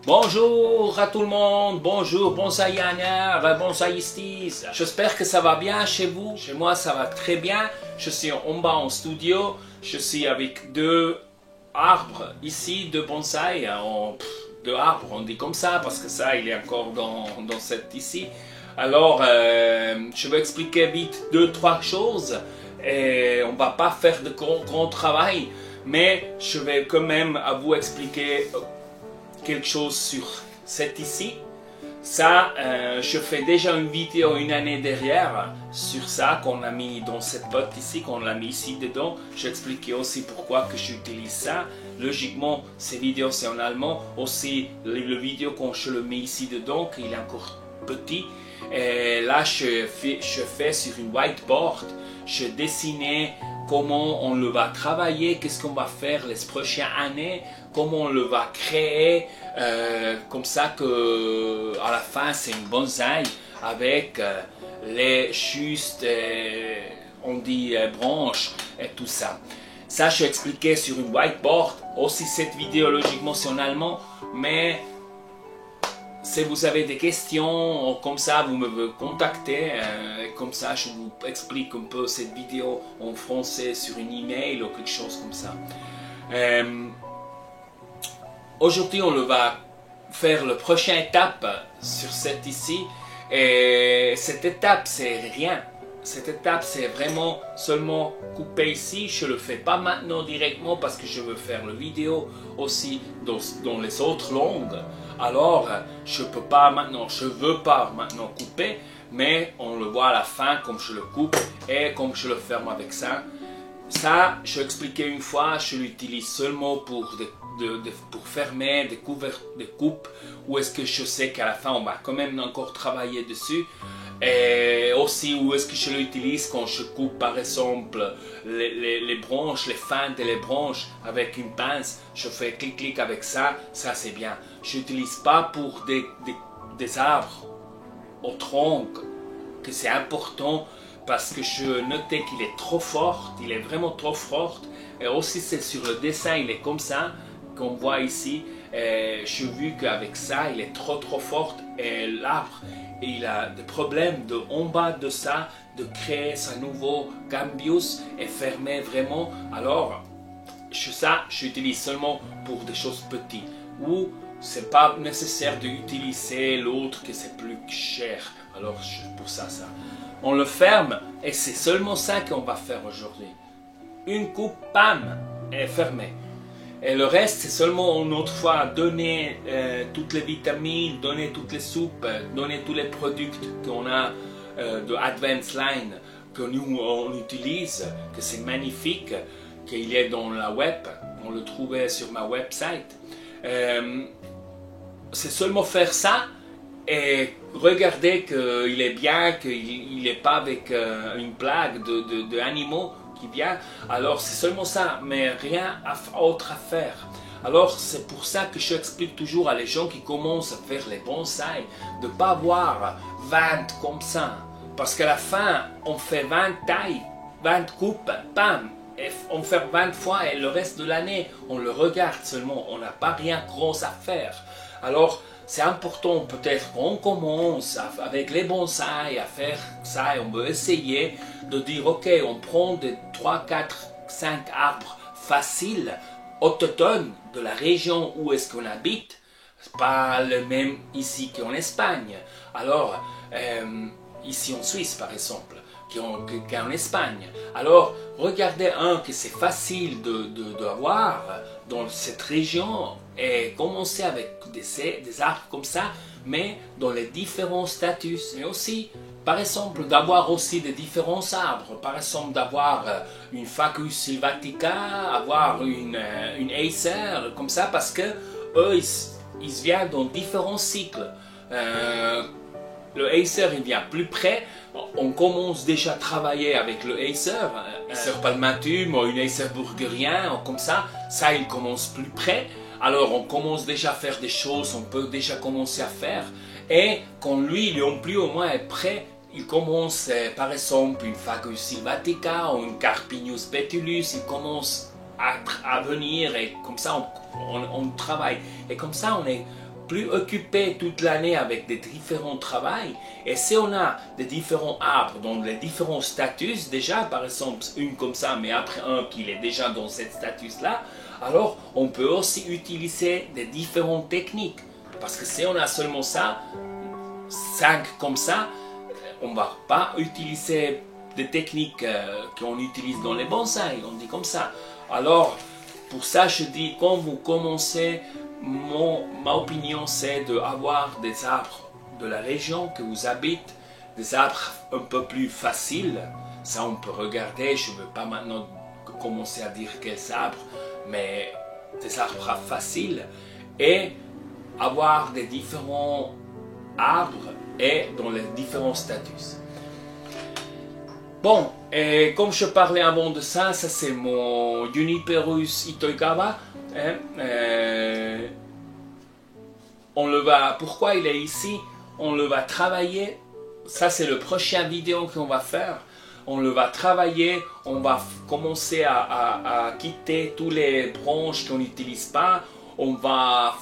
Bonjour à tout le monde, bonjour bonsaïaners, bonsaïstis. J'espère que ça va bien chez vous. Chez moi ça va très bien. Je suis en bas en studio. Je suis avec deux arbres ici, deux bonsaïs. Deux arbres, on dit comme ça parce que ça il est encore dans cette ici. Alors je vais expliquer vite deux, trois choses. Et on va pas faire de grand travail, mais je vais quand même à vous expliquer quelque chose sur cette ici. Ça, je fais déjà une vidéo une année derrière sur ça qu'on a mis dans cette boîte ici, qu'on l'a mis ici dedans. J'ai expliqué aussi pourquoi que j'utilise ça. Logiquement, ces vidéos c'est en allemand. Aussi, le vidéo quand je le mets ici dedans, qu'il est encore petit. Et là, je fais sur une whiteboard. Je dessinais comment on le va travailler, qu'est-ce qu'on va faire les prochaines années, comment on le va créer, comme ça que à la fin c'est une bonsaï avec les justes, on dit branches et tout ça. Ça je expliqué sur une whiteboard. Aussi cette vidéo logiquement c'est en allemand, mais si vous avez des questions, comme ça, vous me contactez. Comme ça, je vous explique un peu cette vidéo en français sur une email ou quelque chose comme ça. Aujourd'hui, on va faire la prochaine étape sur cette ici. Et cette étape, c'est rien. Cette étape, c'est vraiment seulement couper ici. Je ne le fais pas maintenant directement parce que je veux faire la vidéo aussi dans les autres langues. Alors, je peux pas maintenant, je veux pas maintenant couper, mais on le voit à la fin comme je le coupe et comme je le ferme avec ça. Ça, je expliqué une fois, je l'utilise seulement pour fermer des coupes, ou est-ce que je sais qu'à la fin on va quand même encore travailler dessus. Et aussi où est-ce que je l'utilise quand je coupe par exemple les branches, les fentes et les branches avec une pince. Je fais clic-clic avec ça, ça c'est bien. Je n'utilise pas pour des arbres au tronc, que c'est important parce que je notais qu'il est trop fort, il est vraiment trop fort. Et aussi c'est sur le dessin, il est comme ça, qu'on voit ici. J'ai vu qu'avec ça, il est trop fort et l'arbre, il a des problèmes en bas de ça, de créer sa nouveau cambius et fermer vraiment. Alors, ça, j'utilise seulement pour des choses petites. Ou c'est pas nécessaire d'utiliser l'autre que c'est plus cher. Alors, pour ça. On le ferme et c'est seulement ça qu'on va faire aujourd'hui. Une coupe, bam, est fermée. Et le reste, c'est seulement une autre fois donner toutes les vitamines, donner toutes les soupes, donner tous les produits qu'on a de Advanced Line, que nous on utilise, que c'est magnifique, qu'il est dans la web, on le trouvait sur ma website. C'est seulement faire ça et regarder qu'il est bien, qu'il n'est pas avec une plague d'animaux. Bien. Alors c'est seulement ça, mais rien autre à faire. Alors c'est pour ça que j'explique toujours à les gens qui commencent à faire les bonsaïs de ne pas avoir 20 comme ça. Parce qu'à la fin, on fait 20 tailles, 20 coupes, bam, et on fait 20 fois et le reste de l'année, on le regarde seulement. On n'a pas rien gros à faire. Alors c'est important peut-être qu'on commence avec les bonsaïs à faire ça et on peut essayer de dire ok, on prend des 3, 4, 5 arbres faciles, autochtones de la région où est-ce qu'on habite, pas le même ici qu'en Espagne. Alors, ici en Suisse par exemple, qu'en Espagne. Alors, regardez que c'est facile d'avoir dans cette région et commencer avec des arbres comme ça, mais dans les différents statuts. Mais aussi, par exemple, d'avoir aussi des différents arbres. Par exemple, d'avoir une Ficus sylvatica, avoir une Acer, comme ça, parce que eux, ils viennent dans différents cycles. Le Acer, il vient plus près. On commence déjà à travailler avec le Acer palmatum ou une Acer burgerien, comme ça. Ça, il commence plus près. Alors, on commence déjà à faire des choses, on peut déjà commencer à faire. Et quand lui, il est plus au moins est prêt, il commence, par exemple, une Ficus sylvatica ou une Carpinus petulus, il commence à venir et comme ça, on travaille. Et comme ça, on est plus occupés toute l'année avec des différents travails. Et si on a des différents arbres dans les différents statuts, déjà par exemple une comme ça, mais après un qui est déjà dans cette status-là, alors on peut aussi utiliser des différentes techniques. Parce que si on a seulement ça, 5 comme ça, on ne va pas utiliser des techniques qu'on utilise dans les bonsaïs, on dit comme ça. Alors, pour ça, je dis, quand vous commencez, ma opinion, c'est d'avoir des arbres de la région que vous habitez, des arbres un peu plus faciles. Ça, on peut regarder, je ne veux pas maintenant commencer à dire quels arbres, mais des arbres faciles. Et avoir des différents arbres et dans les différents statuts. Bon, et comme je parlais avant de ça, ça c'est mon Juniperus itoigawa. Hein, pourquoi il est ici? On le va travailler. Ça c'est le prochain vidéo qu'on va faire. On le va travailler, on va commencer à quitter toutes les branches qu'on n'utilise pas. On va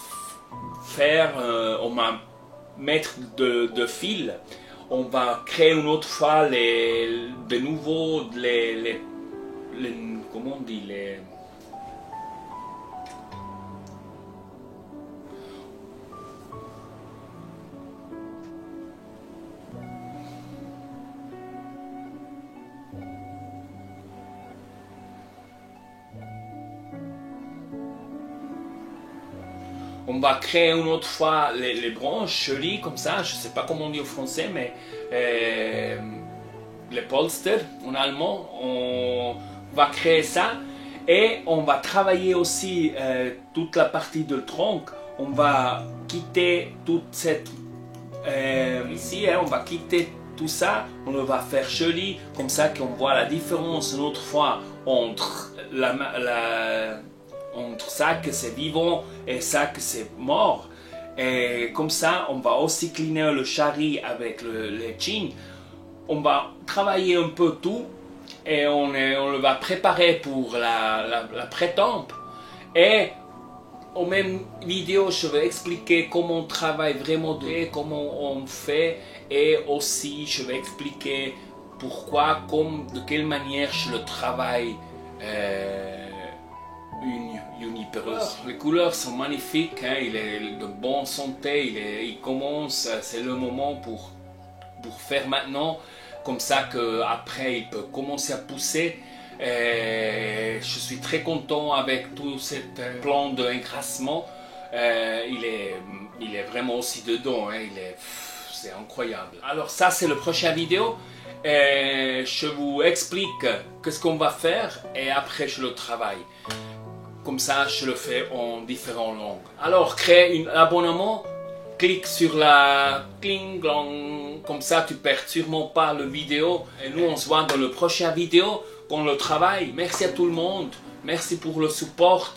mettre de fil. On va créer une autre fois de nouveau comment on dit on va créer une autre fois les branches jolies comme ça, je ne sais pas comment on dit en français, mais les polster en allemand, on va créer ça et on va travailler aussi toute la partie de tronc. On va quitter toute cette ici, hein, on va quitter tout ça, on le va faire joli comme ça qu'on voit la différence une autre fois entre entre ça que c'est vivant et ça que c'est mort. Et comme ça, on va aussi cleaner le chari avec les jeans. On va travailler un peu tout et on le va préparer pour la pré-tempe. Et en même vidéo, je vais expliquer comment on travaille vraiment, comment on fait, et aussi je vais expliquer pourquoi, de quelle manière je le travaille. Juniperus. Les couleurs sont magnifiques, hein, il est de bonne santé, il commence, c'est le moment pour faire maintenant, comme ça qu'après il peut commencer à pousser. Et je suis très content avec tout ce plan d'engraissement, il est vraiment aussi dedans, hein, c'est incroyable. Alors ça c'est le prochain vidéo. Et je vous explique ce qu'on va faire et après je le travaille. Comme ça, je le fais en différentes langues. Alors, crée un abonnement, clique sur la cling glong, comme ça tu perds sûrement pas le vidéo. Et nous, on se voit dans le prochain vidéo qu'on le travaille. Merci à tout le monde, merci pour le support.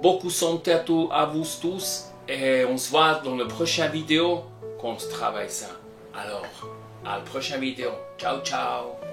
Beaucoup santé à vous tous et on se voit dans le prochain vidéo qu'on se travaille ça. Alors, à la prochaine vidéo. Ciao, ciao.